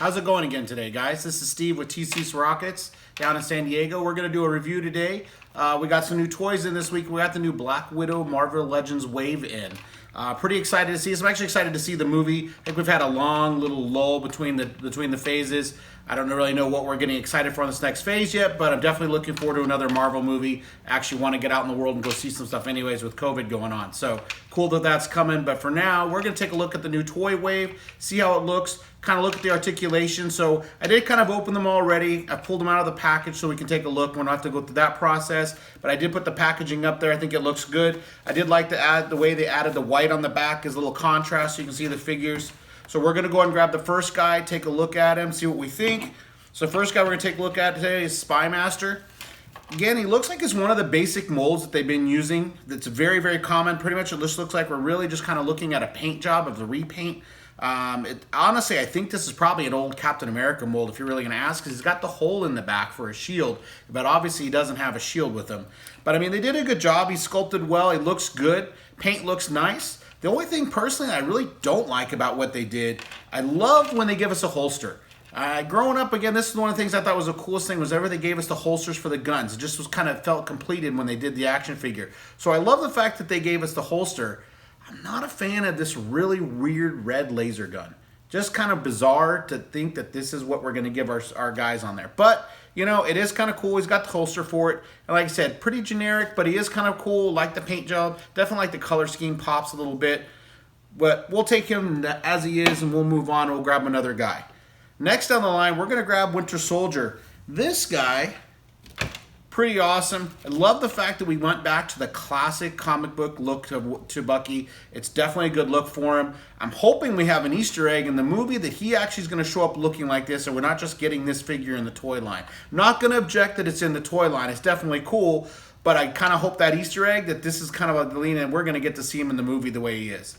How's it going again today, guys? This is Steve with TC's Rockets down in San Diego. We're going to do a review today. We got some new toys in this week. We got the new Black Widow Marvel Legends Wave in. Pretty excited to see this. I'm actually excited to see the movie. I think we've had a long little lull between the phases. I don't really know what we're getting excited for on this next phase yet, but I'm definitely looking forward to another Marvel movie. I actually want to get out in the world and go see some stuff anyways with COVID going on. So cool that that's coming. But for now, we're going to take a look at the new toy wave, see how it looks, kind of look at the articulation. So I did kind of open them already. I pulled them out of the package so we can take a look. We don't have to go through that process, but I did put the packaging up there. I think it looks good. I did like to add the way they added the white on the back is a little contrast so you can see the figures. So we're going to go ahead and grab the first guy, take a look at him, see what we think. So the first guy we're going to take a look at today is Spy Master. Again, he looks like it's one of the basic molds that they've been using. That's very, very common. Pretty much it just looks like we're really just kind of looking at a paint job of the repaint. Honestly, I think this is probably an old Captain America mold if you're really going to ask, because he's got the hole in the back for a shield, but obviously he doesn't have a shield with him. But I mean, they did a good job. He's sculpted well. He looks good. Paint looks nice. The only thing personally I really don't like about what they did, I love when they give us a holster. Growing up, again, this is one of the things I thought was the coolest thing was ever they gave us the holsters for the guns. It just was kind of felt completed when they did the action figure. So I love the fact that they gave us the holster. I'm not a fan of this really weird red laser gun. Just kind of bizarre to think that this is what we're going to give our guys on there. But, you know, it is kind of cool. He's got the holster for it. And like I said, pretty generic, but he is kind of cool. Like the paint job. Definitely like the color scheme pops a little bit. But we'll take him as he is and we'll move on. We'll grab another guy. Next down the line, we're going to grab Winter Soldier. This guy, pretty awesome. I love the fact that we went back to the classic comic book look to Bucky. It's definitely a good look for him. I'm hoping we have an Easter egg in the movie that he actually is going to show up looking like this, and we're not just getting this figure in the toy line. I'm not going to object that it's in the toy line. It's definitely cool, but I kind of hope that Easter egg, that this is kind of a lean, and we're going to get to see him in the movie the way he is.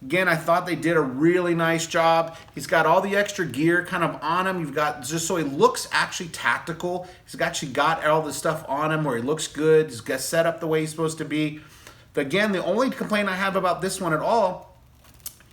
Again, I thought they did a really nice job. He's got all the extra gear kind of on him. You've got just so he looks actually tactical. He's actually got all the stuff on him where he looks good. He's got set up the way he's supposed to be. But again, the only complaint I have about this one at all,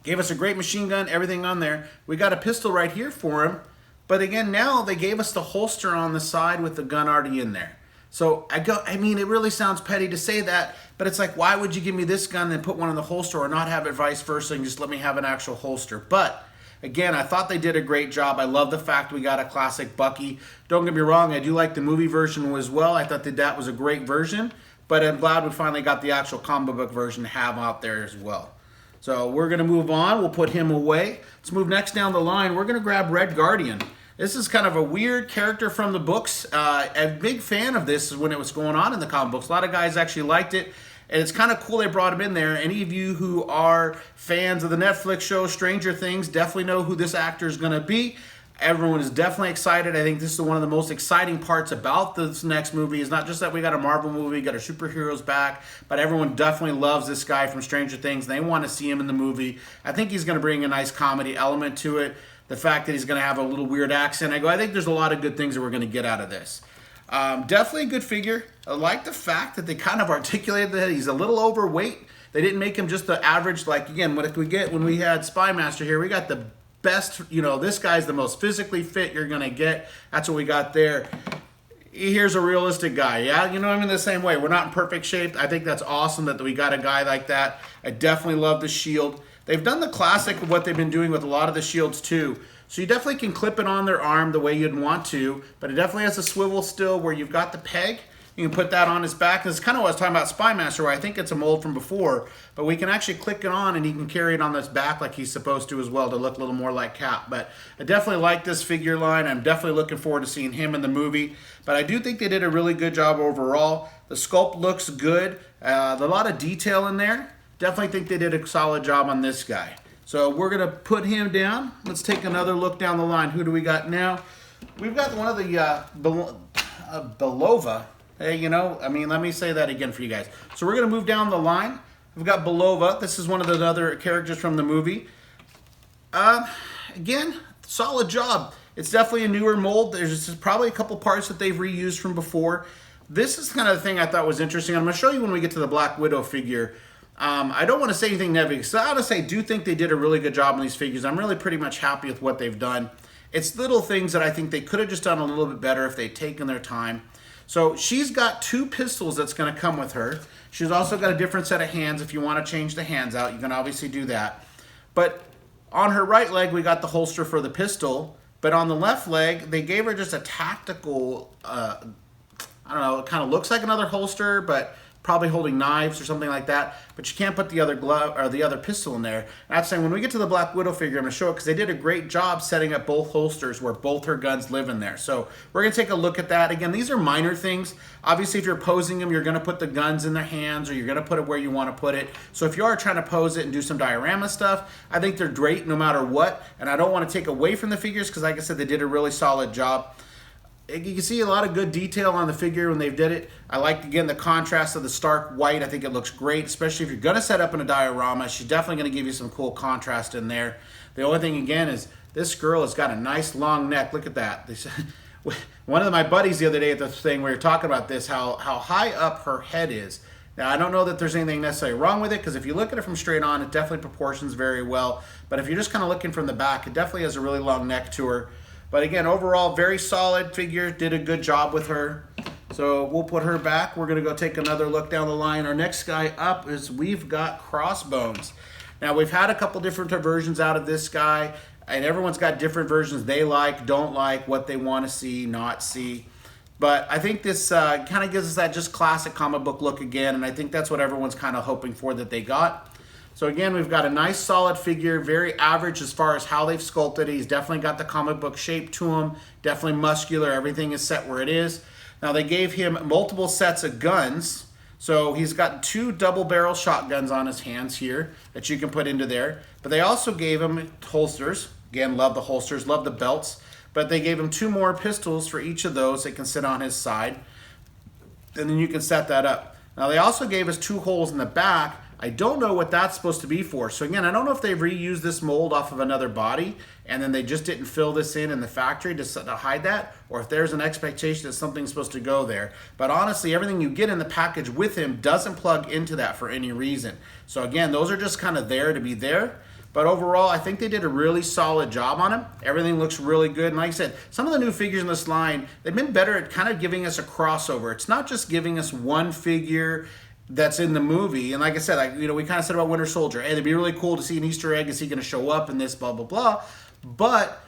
gave us a great machine gun, everything on there. We got a pistol right here for him. But again, now they gave us the holster on the side with the gun already in there. So I mean, it really sounds petty to say that, but it's like, why would you give me this gun and put one in the holster or not have it vice versa and just let me have an actual holster? But again, I thought they did a great job. I love the fact we got a classic Bucky. Don't get me wrong, I do like the movie version as well. I thought that was a great version, but I'm glad we finally got the actual comic book version to have out there as well. So we're going to move on. We'll put him away. Let's move next down the line. We're going to grab Red Guardian. This is kind of a weird character from the books. A big fan of this when it was going on in the comic books. A lot of guys actually liked it. And it's kind of cool they brought him in there. Any of you who are fans of the Netflix show Stranger Things definitely know who this actor is going to be. Everyone is definitely excited. I think this is one of the most exciting parts about this next movie. Is not just that we got a Marvel movie, got our superheroes back, but everyone definitely loves this guy from Stranger Things. They want to see him in the movie. I think he's going to bring a nice comedy element to it. The fact that he's going to have a little weird accent. I think there's a lot of good things that we're going to get out of this. Definitely a good figure. I like the fact that they kind of articulated that he's a little overweight. They didn't make him just the average, like, again, when we had Spy Master here, we got the best, this guy's the most physically fit you're going to get. That's what we got there. Here's a realistic guy, yeah? The same way. We're not in perfect shape. I think that's awesome that we got a guy like that. I definitely love the shield. They've done the classic of what they've been doing with a lot of the shields too. So you definitely can clip it on their arm the way you'd want to, but it definitely has a swivel still where you've got the peg. You can put that on his back. This is kind of what I was talking about Spy Master, where I think it's a mold from before, but we can actually click it on and he can carry it on his back like he's supposed to as well to look a little more like Cap. But I definitely like this figure line. I'm definitely looking forward to seeing him in the movie. But I do think they did a really good job overall. The sculpt looks good. A lot of detail in there. Definitely think they did a solid job on this guy. So we're going to put him down. Let's take another look down the line. Who do we got now? We've got one of the Bulova. Hey, let me say that again for you guys. So we're going to move down the line. We've got Bulova. This is one of the other characters from the movie. Again, solid job. It's definitely a newer mold. There's probably a couple parts that they've reused from before. This is kind of the thing I thought was interesting. I'm going to show you when we get to the Black Widow figure. I don't want to say anything negative, so honestly, I do think they did a really good job on these figures. I'm really pretty much happy with what they've done. It's little things that I think they could have just done a little bit better if they'd taken their time. So she's got 2 pistols that's going to come with her. She's also got a different set of hands. If you want to change the hands out, you can obviously do that. But on her right leg, we got the holster for the pistol. But on the left leg, they gave her just a tactical, I don't know, it kind of looks like another holster, but probably holding knives or something like that. But you can't put the other glove or the other pistol in there. And I'm saying when we get to the Black Widow figure, I'm going to show it because they did a great job setting up both holsters where both her guns live in there. So we're going to take a look at that. Again, these are minor things. Obviously, if you're posing them, you're going to put the guns in their hands or you're going to put it where you want to put it. So if you are trying to pose it and do some diorama stuff, I think they're great no matter what. And I don't want to take away from the figures because, like I said, they did a really solid job. You can see a lot of good detail on the figure when they did it. I like, again, the contrast of the stark white. I think it looks great, especially if you're going to set up in a diorama. She's definitely going to give you some cool contrast in there. The only thing, again, is this girl has got a nice long neck. Look at that. One of my buddies the other day at the thing, we were talking about this, how high up her head is. Now, I don't know that there's anything necessarily wrong with it, because if you look at it from straight on, it definitely proportions very well. But if you're just kind of looking from the back, it definitely has a really long neck to her. But again, overall, very solid figure. Did a good job with her. So we'll put her back. We're going to go take another look down the line. Our next guy up is we've got Crossbones. Now, we've had a couple different versions out of this guy, and everyone's got different versions they like, don't like, what they want to see, not see. But I think this kind of gives us that just classic comic book look again, and I think that's what everyone's kind of hoping for that they got. So again, we've got a nice solid figure, very average as far as how they've sculpted it. He's definitely got the comic book shape to him, definitely muscular, everything is set where it is. Now they gave him multiple sets of guns. So he's got 2 double barrel shotguns on his hands here that you can put into there. But they also gave him holsters. Again, love the holsters, love the belts. But they gave him 2 more pistols for each of those that can sit on his side. And then you can set that up. Now they also gave us 2 holes in the back. I don't know what that's supposed to be for. So again, I don't know if they've reused this mold off of another body and then they just didn't fill this in the factory to hide that, or if there's an expectation that something's supposed to go there. But honestly, everything you get in the package with him doesn't plug into that for any reason. So again, those are just kind of there to be there. But overall, I think they did a really solid job on him. Everything looks really good. And like I said, some of the new figures in this line, they've been better at kind of giving us a crossover. It's not just giving us one figure that's in the movie. And like I said, we kind of said about Winter Soldier, hey, it'd be really cool to see an Easter egg. Is he going to show up in this, blah, blah, blah. But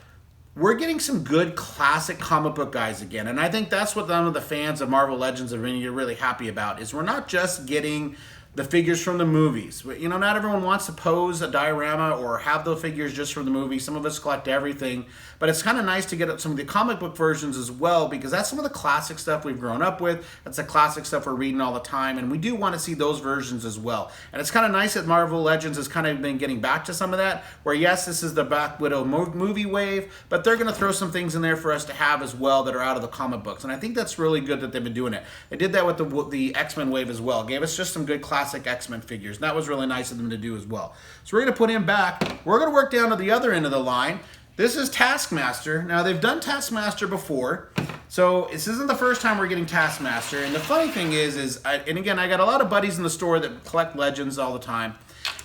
we're getting some good classic comic book guys again. And I think that's what some of the fans of Marvel Legends are really happy about, is we're not just getting the figures from the movies. Not everyone wants to pose a diorama or have the figures just from the movie. Some of us collect everything. But it's kind of nice to get some of the comic book versions as well, because that's some of the classic stuff we've grown up with. That's the classic stuff we're reading all the time. And we do want to see those versions as well. And it's kind of nice that Marvel Legends has kind of been getting back to some of that, where yes, this is the Black Widow movie wave, but they're going to throw some things in there for us to have as well that are out of the comic books. And I think that's really good that they've been doing it. They did that with the X-Men wave as well. Gave us just some good classic X-Men figures. And that was really nice of them to do as well. So we're going to put him back. We're going to work down to the other end of the line. This is Taskmaster. Now, they've done Taskmaster before, so this isn't the first time we're getting Taskmaster. And the funny thing and again, I got a lot of buddies in the store that collect Legends all the time,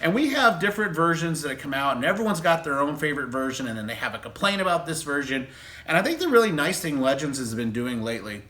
and we have different versions that come out, and everyone's got their own favorite version, and then they have a complaint about this version. And I think the really nice thing Legends has been doing lately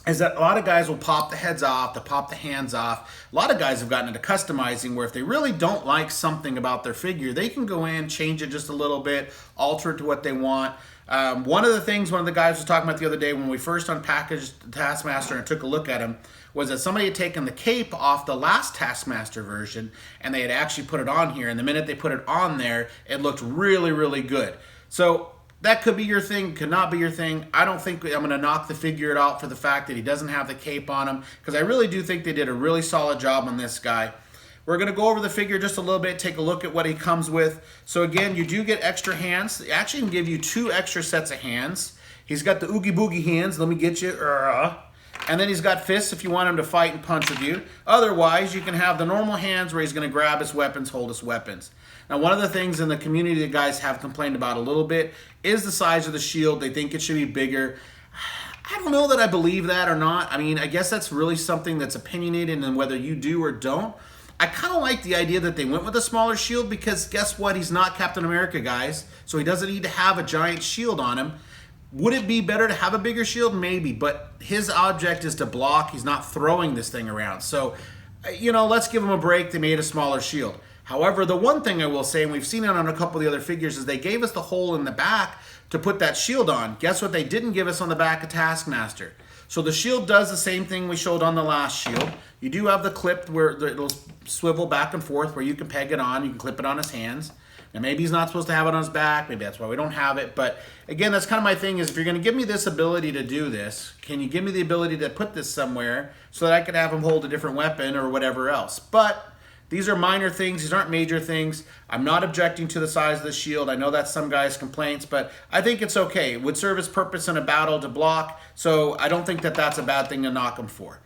is that a lot of guys will pop the heads off, to pop the hands off. A lot of guys have gotten into customizing where if they really don't like something about their figure, they can go in, change it just a little bit, alter it to what they want. One of the guys was talking about the other day when we first unpackaged the Taskmaster and took a look at him was that somebody had taken the cape off the last Taskmaster version and they had actually put it on here. And the minute they put it on there, it looked really, really good. So that could be your thing, could not be your thing. I don't think I'm going to knock the figure out for the fact that he doesn't have the cape on him, because I really do think they did a really solid job on this guy. We're going to go over the figure just a little bit, take a look at what he comes with. So again, you do get extra hands. They actually can give you 2 extra sets of hands. He's got the Oogie Boogie hands. Let me get you. And then he's got fists if you want him to fight and punch with you. Otherwise, you can have the normal hands where he's going to grab his weapons, hold his weapons. Now, one of the things in the community that guys have complained about a little bit is the size of the shield. They think it should be bigger. I don't know that I believe that or not. I mean, I guess that's really something that's opinionated and whether you do or don't. I kind of like the idea that they went with a smaller shield because guess what? He's not Captain America, guys. So he doesn't need to have a giant shield on him. Would it be better to have a bigger shield? Maybe, but his object is to block. He's not throwing this thing around. So, you know, let's give him a break. They made a smaller shield. However, the one thing I will say, and we've seen it on a couple of the other figures, is they gave us the hole in the back to put that shield on. Guess what they didn't give us on the back of Taskmaster? So the shield does the same thing we showed on the last shield. You do have the clip where it'll swivel back and forth where you can peg it on. You can clip it on his hands. Now, maybe he's not supposed to have it on his back. Maybe that's why we don't have it. But again, that's kind of my thing is if you're going to give me this ability to do this, can you give me the ability to put this somewhere so that I can have him hold a different weapon or whatever else? But these are minor things. These aren't major things. I'm not objecting to the size of the shield. I know that's some guys' complaints, but I think it's okay. It would serve its purpose in a battle to block, so I don't think that that's a bad thing to knock him for.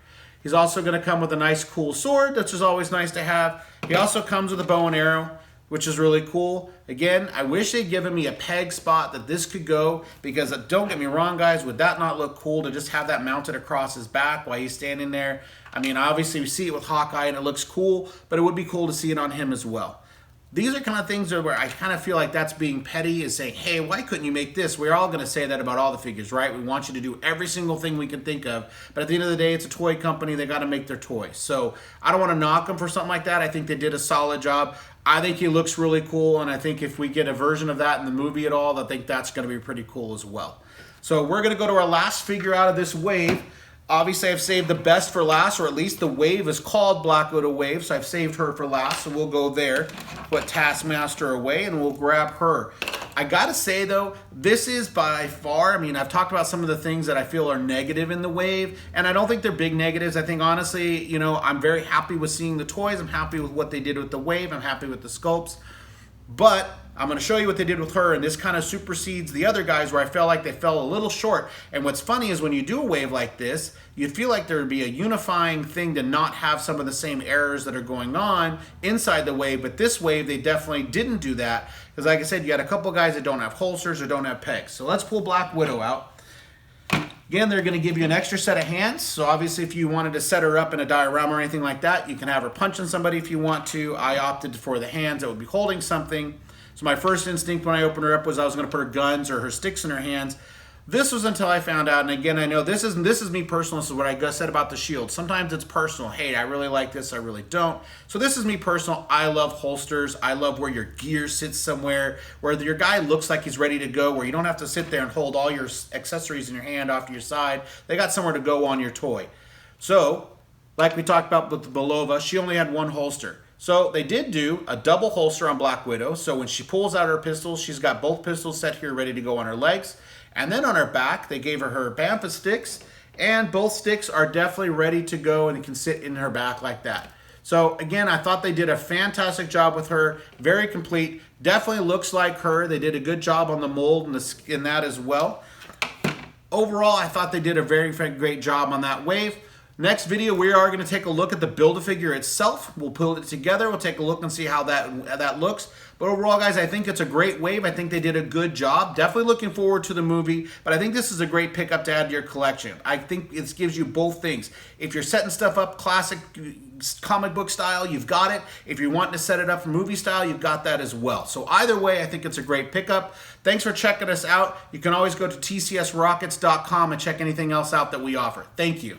He's also going to come with a nice, cool sword, which is always nice to have. He also comes with a bow and arrow, which is really cool. Again, I wish they'd given me a peg spot that this could go, because don't get me wrong, guys, would that not look cool to just have that mounted across his back while he's standing there? I mean, obviously we see it with Hawkeye and it looks cool, but it would be cool to see it on him as well. These are kind of things where I kind of feel like that's being petty, is saying, hey, why couldn't you make this? We're all going to say that about all the figures, right? We want you to do every single thing we can think of. But at the end of the day, it's a toy company. They got to make their toys. So I don't want to knock them for something like that. I think they did a solid job. I think he looks really cool. And I think if we get a version of that in the movie at all, I think that's going to be pretty cool as well. So we're going to go to our last figure out of this wave. Obviously, I've saved the best for last, or at least the wave is called Black Widow Wave, so I've saved her for last, so we'll go there, put Taskmaster away, and we'll grab her. I gotta say, though, this is by far, I mean, I've talked about some of the things that I feel are negative in the wave, and I don't think they're big negatives. I think, honestly, you know, I'm very happy with seeing the toys. I'm happy with what they did with the wave. I'm happy with the sculpts. But I'm going to show you what they did with her, and this kind of supersedes the other guys where I felt like they fell a little short. And what's funny is when you do a wave like this, you'd feel like there would be a unifying thing to not have some of the same errors that are going on inside the wave. But this wave, they definitely didn't do that. Because like I said, you got a couple guys that don't have holsters or don't have pegs. So let's pull Black Widow out. Again, they're going to give you an extra set of hands. So obviously, if you wanted to set her up in a diorama or anything like that, you can have her punching somebody if you want to. I opted for the hands that would be holding something. So my first instinct when I opened her up was I was going to put her guns or her sticks in her hands. This was until I found out, and again, I know this is me personal. This is what I said about the shield. Sometimes it's personal. Hey, I really like this. I really don't. So this is me personal. I love holsters. I love where your gear sits somewhere, where your guy looks like he's ready to go, where you don't have to sit there and hold all your accessories in your hand off to your side. They got somewhere to go on your toy. So, like we talked about with the Bulova, she only had one holster. So they did do a double holster on Black Widow. So when she pulls out her pistols, she's got both pistols set here ready to go on her legs. And then on her back, they gave her Bamfa sticks, and both sticks are definitely ready to go and it can sit in her back like that. So again, I thought they did a fantastic job with her, very complete, definitely looks like her. They did a good job on the mold and in that as well. Overall, I thought they did a very great job on that wave. Next video, we are going to take a look at the Build-A-Figure itself. We'll pull it together. We'll take a look and see how that looks. But overall, guys, I think it's a great wave. I think they did a good job. Definitely looking forward to the movie. But I think this is a great pickup to add to your collection. I think it gives you both things. If you're setting stuff up classic comic book style, you've got it. If you're wanting to set it up for movie style, you've got that as well. So either way, I think it's a great pickup. Thanks for checking us out. You can always go to tcsrockets.com and check anything else out that we offer. Thank you.